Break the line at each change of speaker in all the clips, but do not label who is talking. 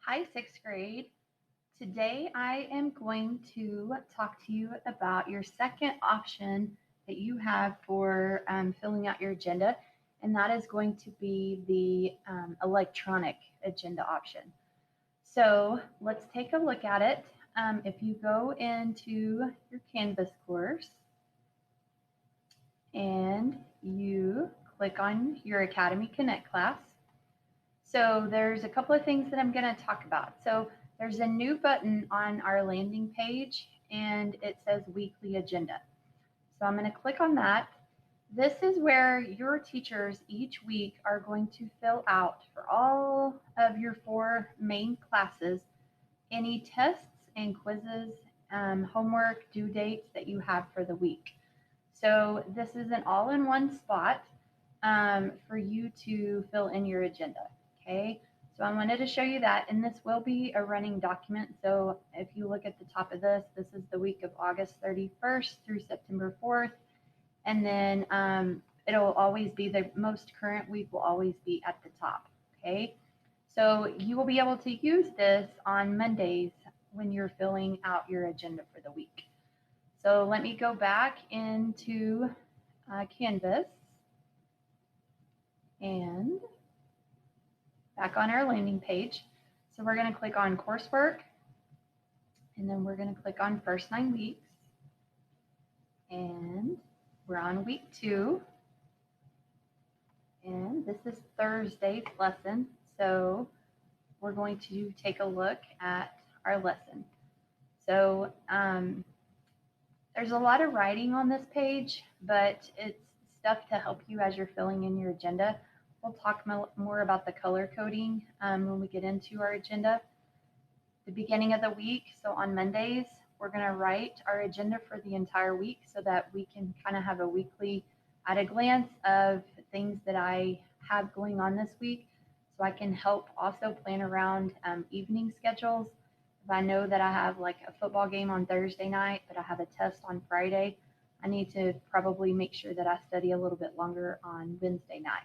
Hi, sixth grade. Today I am going to talk to you about your second option that you have for filling out your agenda, and that is going to be the electronic agenda option. So let's take a look at it. If you go into your Canvas course and you click on your Academy Connect class, so there's a couple of things that I'm going to talk about. So there's a new button on our landing page and it says weekly agenda. So I'm going to click on that. This is where your teachers each week are going to fill out for all of your four main classes any tests and quizzes, homework, due dates that you have for the week. So this is an all-in-one spot for you to fill in your agenda. Okay, so I wanted to show you that, and this will be a running document. So if you look at the top of this, this is the week of August 31st through September 4th, and then it'll always be the most current week will always be at the top. Okay, so you will be able to use this on Mondays when you're filling out your agenda for the week. So let me go back into Canvas and back on our landing page. So we're going to click on coursework, and then we're going to click on first 9 weeks, and we're on week 2, and this is Thursday's lesson. So we're going to take a look at our lesson. So there's a lot of writing on this page, but it's stuff to help you as you're filling in your agenda. We'll talk more about the color coding when we get into our agenda. The beginning of the week, so on Mondays, we're going to write our agenda for the entire week so that we can kind of have a weekly at a glance of things that I have going on this week. So I can help also plan around evening schedules. If I know that I have like a football game on Thursday night, but I have a test on Friday, I need to probably make sure that I study a little bit longer on Wednesday night.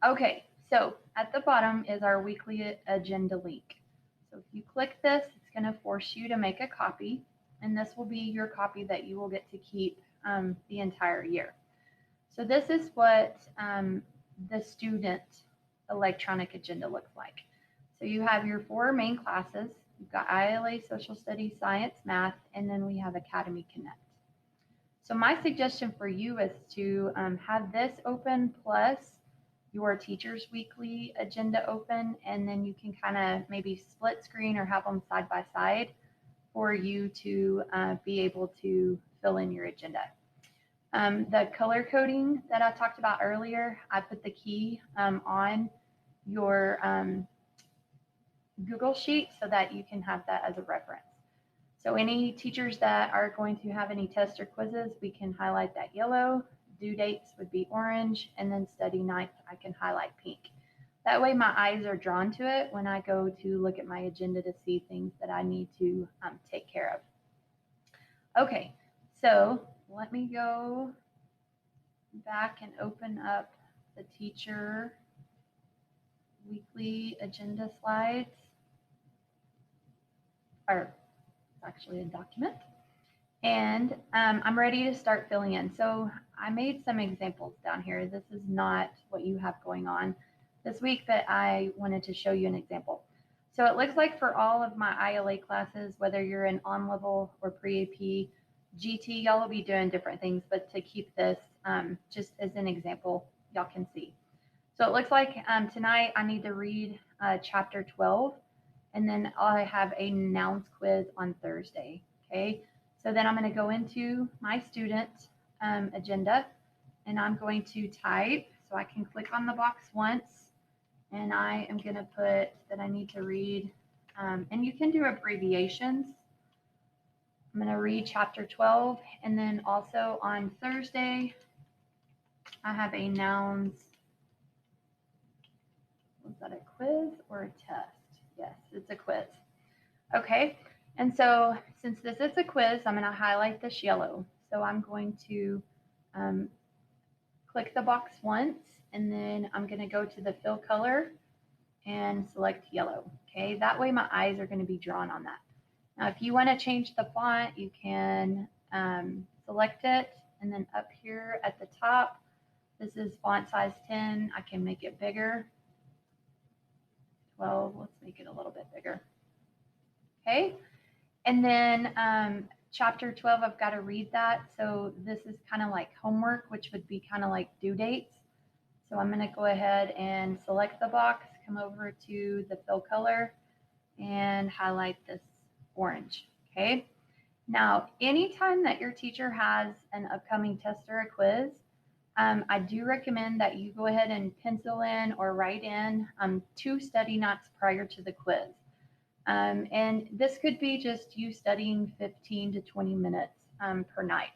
Okay, so at the bottom is our weekly agenda link. So if you click this, it's going to force you to make a copy, and this will be your copy that you will get to keep the entire year. So this is what the student electronic agenda looks like. So you have your 4 main classes. You've got ILA, Social Studies, Science, Math, and then we have Academy Connect. So my suggestion for you is to have this open plus your teacher's weekly agenda open, and then you can kind of maybe split screen or have them side by side for you to be able to fill in your agenda. The color coding that I talked about earlier, I put the key on your Google Sheet so that you can have that as a reference. So any teachers that are going to have any tests or quizzes, we can highlight that yellow. Due dates would be orange, and then study nights, I can highlight pink. That way my eyes are drawn to it when I go to look at my agenda to see things that I need to take care of. Okay, so let me go back and open up the teacher weekly agenda slides, or actually a document. And I'm ready to start filling in. So I made some examples down here. This is not what you have going on this week, but I wanted to show you an example. So it looks like for all of my ILA classes, whether you're in on-level or pre-AP, GT, y'all will be doing different things, but to keep this just as an example, y'all can see. So it looks like tonight I need to read chapter 12, and then I have a nouns quiz on Thursday, okay? So then I'm going to go into my student agenda, and I'm going to type. So I can click on the box once, and I am going to put that I need to read, and you can do abbreviations. I'm going to read chapter 12, and then also on Thursday, I have a nouns. Was that a quiz or a test? Yes, it's a quiz. Okay, and so since this is a quiz, I'm going to highlight this yellow. So I'm going to click the box once, and then I'm going to go to the fill color, and select yellow. Okay, that way my eyes are going to be drawn on that. Now, if you want to change the font, you can select it, and then up here at the top, this is font size 10. I can make it bigger. 12, let's make it a little bit bigger. Okay, and then chapter 12, I've got to read that. So this is kind of like homework, which would be kind of like due dates. So I'm going to go ahead and select the box, come over to the fill color, and highlight this orange. Okay. Now, anytime that your teacher has an upcoming test or a quiz, I do recommend that you go ahead and pencil in or write in 2 study nights prior to the quiz. And this could be just you studying 15 to 20 minutes per night.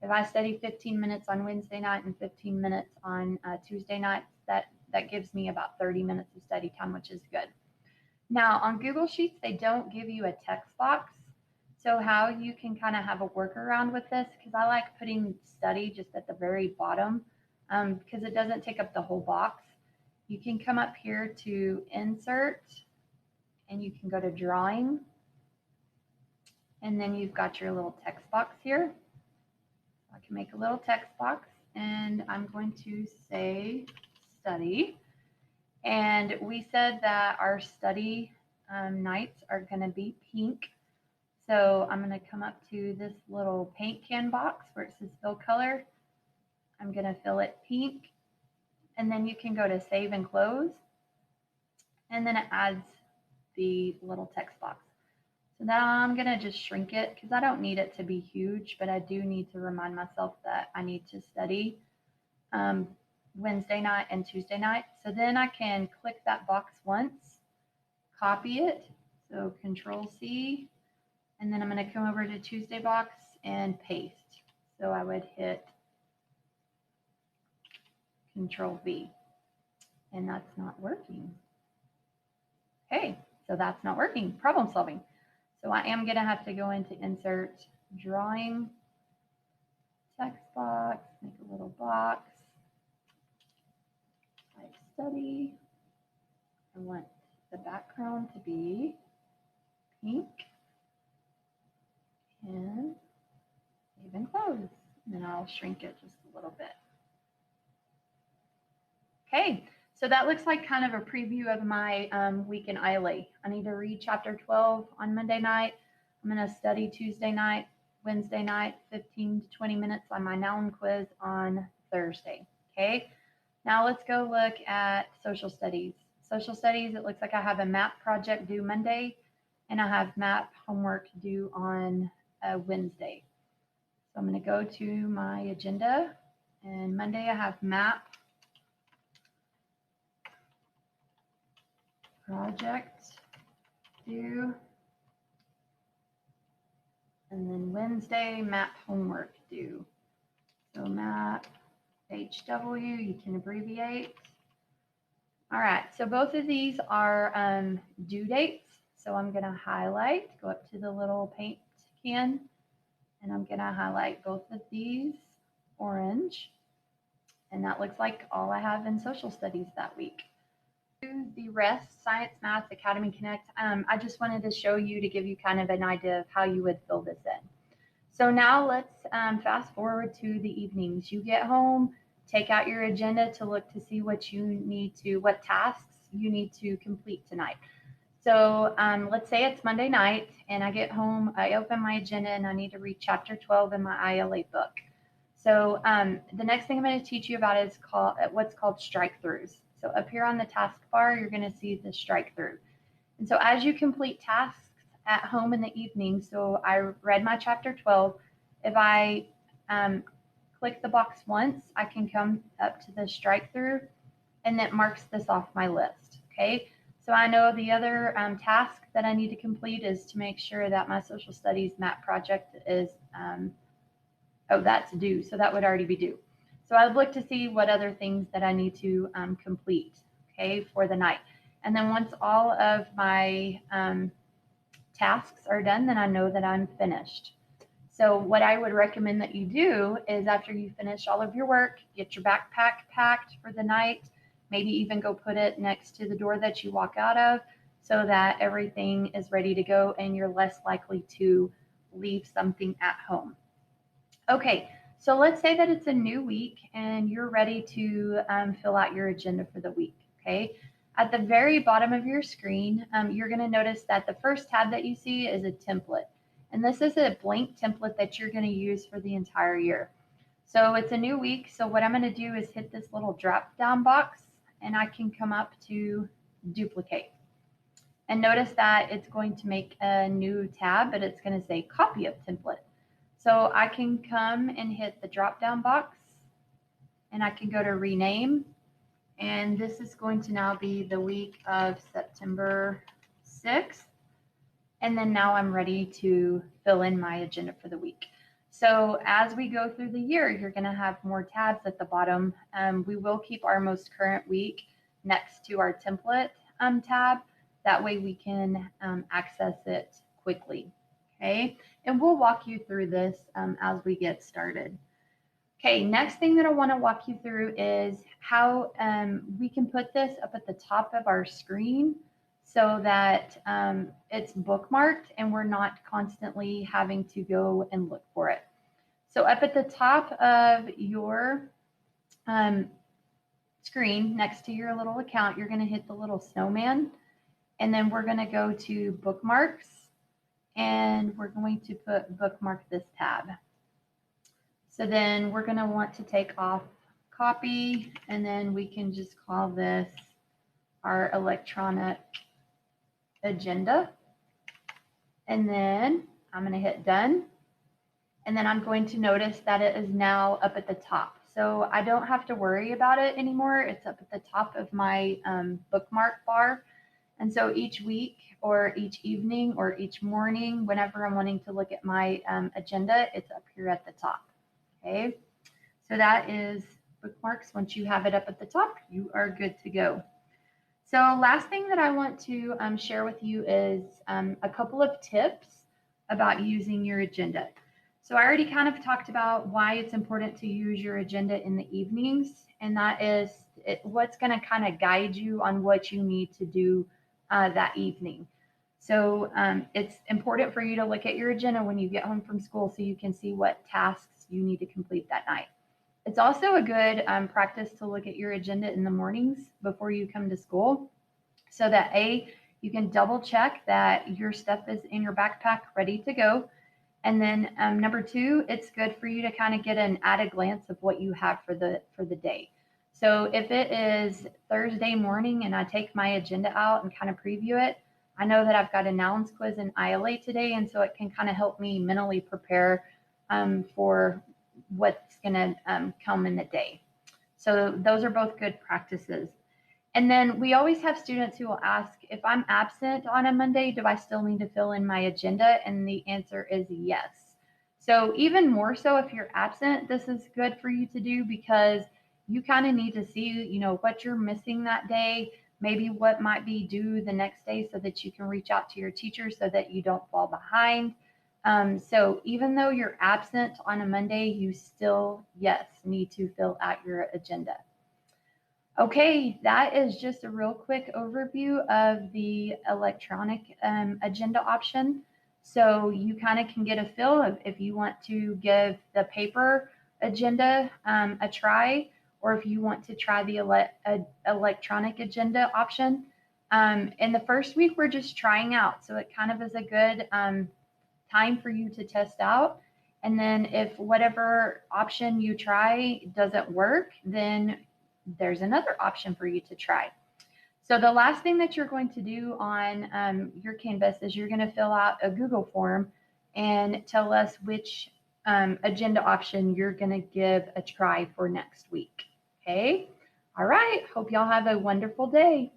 If I study 15 minutes on Wednesday night and 15 minutes on Tuesday night, that gives me about 30 minutes of study time, which is good. Now, on Google Sheets, they don't give you a text box. So how you can kind of have a workaround with this, because I like putting study just at the very bottom because it doesn't take up the whole box. You can come up here to Insert, and you can go to Drawing, and then you've got your little text box here. I can make a little text box, and I'm going to say study. And we said that our study nights are going to be pink. So I'm going to come up to this little paint can box where it says fill color. I'm going to fill it pink. And then you can go to save and close. And then it adds the little text box. So now I'm going to just shrink it because I don't need it to be huge, but I do need to remind myself that I need to study Wednesday night and Tuesday night. So then I can click that box once, copy it. So Control C, and then I'm going to come over to Tuesday box and paste. So I would hit Control V, and that's not working. Okay, so that's not working. Problem solving. So I am going to have to go into Insert, Drawing, Text Box, make a little box, type Study. I want the background to be pink, and save and close. And then I'll shrink it just a little bit. Okay, so that looks like kind of a preview of my week in ILA. I need to read chapter 12 on Monday night. I'm going to study Tuesday night, Wednesday night, 15 to 20 minutes on my noun quiz on Thursday. Okay, now let's go look at social studies. Social studies, it looks like I have a map project due Monday, and I have map homework due on Wednesday. So I'm going to go to my agenda, and Monday I have map project due, and then Wednesday map homework due. So map HW, you can abbreviate. All right, so both of these are due dates. So I'm going to highlight, go up to the little paint can, and I'm going to highlight both of these orange. And that looks like all I have in social studies that week. The rest, Science, Math, Academy Connect, I just wanted to show you to give you kind of an idea of how you would fill this in. So now let's fast forward to the evenings. You get home, take out your agenda to look to see what tasks you need to complete tonight. So let's say it's Monday night and I get home, I open my agenda and I need to read chapter 12 in my ILA book. So the next thing I'm going to teach you about is what's called strike-throughs. So up here on the taskbar, you're going to see the strike-through. And so as you complete tasks at home in the evening, so I read my chapter 12, if I click the box once, I can come up to the strike-through, and that marks this off my list, okay? So I know the other task that I need to complete is to make sure that my social studies map project is, that's due, so that would already be due. So I would look to see what other things that I need to complete, okay, for the night. And then once all of my tasks are done, then I know that I'm finished. So what I would recommend that you do is after you finish all of your work, get your backpack packed for the night, Maybe even go put it next to the door that you walk out of so that everything is ready to go and you're less likely to leave something at home. Okay, so let's say that it's a new week and you're ready to fill out your agenda for the week. Okay, at the very bottom of your screen, you're going to notice that the first tab that you see is a template. And this is a blank template that you're going to use for the entire year. So it's a new week. So what I'm going to do is hit this little drop down box and I can come up to duplicate. And notice that it's going to make a new tab, but it's going to say copy of template. So I can come and hit the drop down box and I can go to rename. And this is going to now be the week of September 6th. And then now I'm ready to fill in my agenda for the week. So as we go through the year, you're going to have more tabs at the bottom. We will keep our most current week next to our template tab. That way we can access it quickly. Okay, and we'll walk you through this as we get started. Okay, next thing that I want to walk you through is how we can put this up at the top of our screen so that it's bookmarked and we're not constantly having to go and look for it. So up at the top of your screen next to your little account, you're going to hit the little snowman, and then we're going to go to bookmarks, and we're going to bookmark this tab. So then we're going to want to take off copy, and then we can just call this our electronic agenda. And then I'm going to hit done. And then I'm going to notice that it is now up at the top. So I don't have to worry about it anymore. It's up at the top of my bookmark bar. And so each week or each evening or each morning, whenever I'm wanting to look at my agenda, it's up here at the top. Okay, so that is bookmarks. Once you have it up at the top, you are good to go. So last thing that I want to share with you is a couple of tips about using your agenda. So I already kind of talked about why it's important to use your agenda in the evenings, and that is what's going to kind of guide you on what you need to do that evening. So it's important for you to look at your agenda when you get home from school so you can see what tasks you need to complete that night. It's also a good practice to look at your agenda in the mornings before you come to school so that you can double check that your stuff is in your backpack ready to go. And then number two, it's good for you to kind of get an at a glance of what you have for the day. So if it is Thursday morning and I take my agenda out and kind of preview it, I know that I've got a nouns quiz in ILA today, and so it can kind of help me mentally prepare for what's going to come in the day. So those are both good practices. And then we always have students who will ask, if I'm absent on a Monday, do I still need to fill in my agenda? And the answer is yes. So even more so if you're absent, this is good for you to do because you kind of need to see, what you're missing that day, maybe what might be due the next day so that you can reach out to your teacher so that you don't fall behind. So even though you're absent on a Monday, you still, yes, need to fill out your agenda. Okay, that is just a real quick overview of the electronic agenda option. So you kind of can get a feel of if you want to give the paper agenda a try, or if you want to try the electronic agenda option. In the first week, we're just trying out. So it kind of is a good time for you to test out. And then if whatever option you try doesn't work, then there's another option for you to try. So the last thing that you're going to do on your Canvas is you're going to fill out a Google form and tell us which agenda option you're going to give a try for next week. Okay. All right. Hope y'all have a wonderful day.